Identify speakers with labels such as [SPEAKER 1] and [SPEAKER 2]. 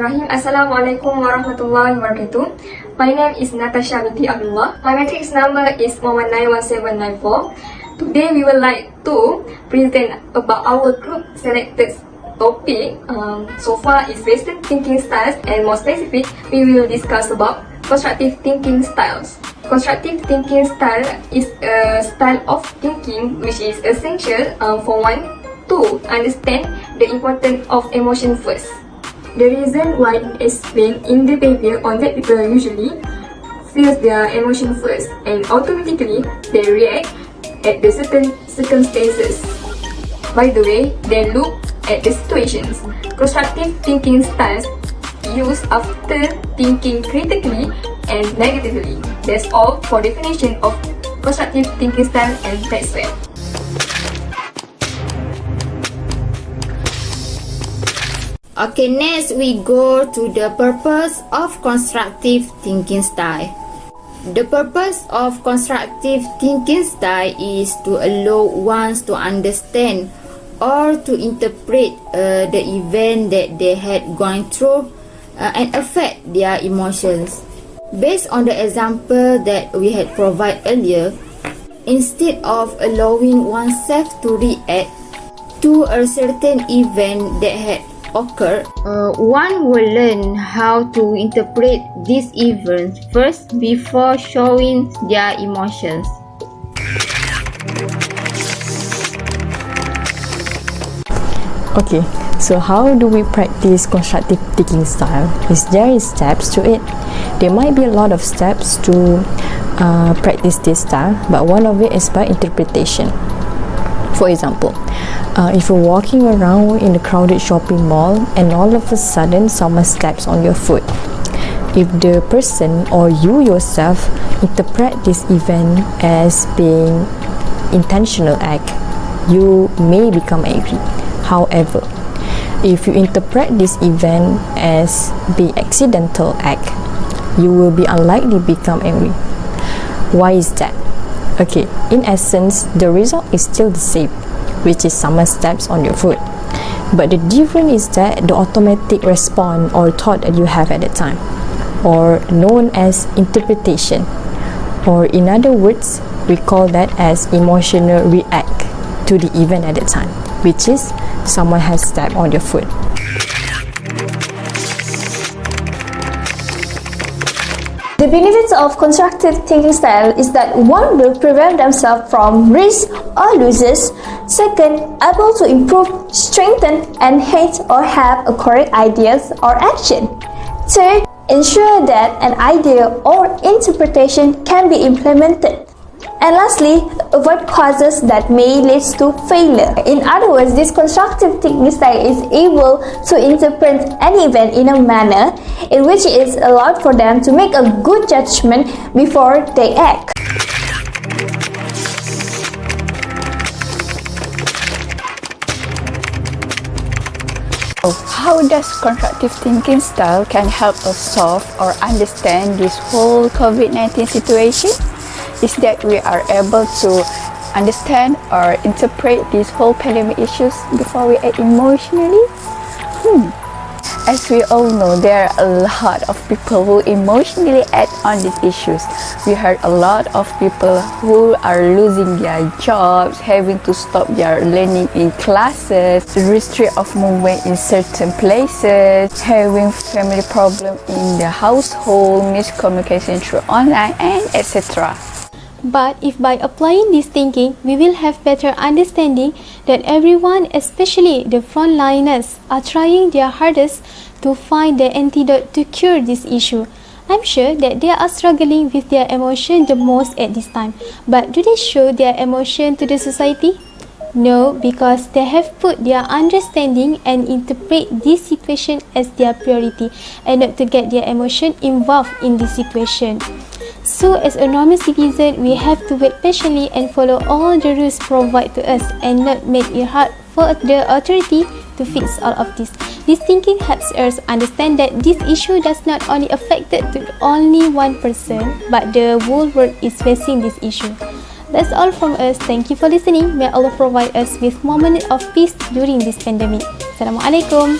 [SPEAKER 1] Bismillahirrahmanirrahim. Assalamualaikum warahmatullahi wabarakatuh. My name is Natasha binti Abdullah. My matrix number is 119174. Today we would like to present about our group selected topic. So far is Western thinking styles, and more specific, we will discuss about constructive thinking styles. Constructive thinking style is a style of thinking which is essential for one to understand the importance of emotion first. The reason why it is explained in the paper on that people usually feels their emotion first and automatically they react at the certain circumstances. By the way, they look at the situations. Constructive thinking styles used after thinking critically and negatively. That's all for definition of constructive thinking style, and that's it.
[SPEAKER 2] Okay, next we go to the purpose of constructive thinking style. The purpose of constructive thinking style is to allow one to understand or to interpret the event that they had gone through and affect their emotions. Based on the example that we had provided earlier, instead of allowing oneself to react to a certain event that had occurred, one will learn how to interpret this event first before showing their emotions.
[SPEAKER 3] Okay, so how do we practice constructive thinking style? There is steps to it. There might be a lot of steps to practice this style, but one of it is by interpretation. For example, if you're walking around in a crowded shopping mall and all of a sudden someone steps on your foot, if the person or you yourself interpret this event as being intentional act, you may become angry. However, if you interpret this event as being accidental act, you will be unlikely become angry. Why is that? Okay, in essence, the result is still the same, which is someone steps on your foot. But the difference is that the automatic response or thought that you have at the time, or known as interpretation, or in other words, we call that as emotional react to the event at the time, which is someone has stepped on your foot.
[SPEAKER 4] The benefits of constructive thinking style is that one will prevent themselves from risk or losses. Second, able to improve, strengthen, enhance or have a correct ideas or action. Third, ensure that an idea or interpretation can be implemented. And lastly, avoid causes that may lead to failure. In other words, this constructive thinking style is able to interpret an event in a manner in which it is allowed for them to make a good judgment before they act.
[SPEAKER 5] How does constructive thinking style can help us solve or understand this whole COVID-19 situation? Is that we are able to understand or interpret these whole pandemic issues before we act emotionally? As we all know, there are a lot of people who emotionally act on these issues. We heard a lot of people who are losing their jobs, having to stop their learning in classes, restrict of movement in certain places, having family problem in the household, miscommunication through online, and etc.
[SPEAKER 6] But if by applying this thinking, we will have better understanding that everyone, especially the frontliners, are trying their hardest to find the antidote to cure this issue. I'm sure that they are struggling with their emotion the most at this time. But do they show their emotion to the society? No, because they have put their understanding and interpret this situation as their priority and not to get their emotion involved in this situation. So as a normal citizen, we have to wait patiently and follow all the rules provided to us and not make it hard for the authority to fix all of this. This thinking helps us understand that this issue does not only affect to only one person, but the whole world is facing this issue. That's all from us. Thank you for listening. May Allah provide us with moments of peace during this pandemic. Assalamualaikum.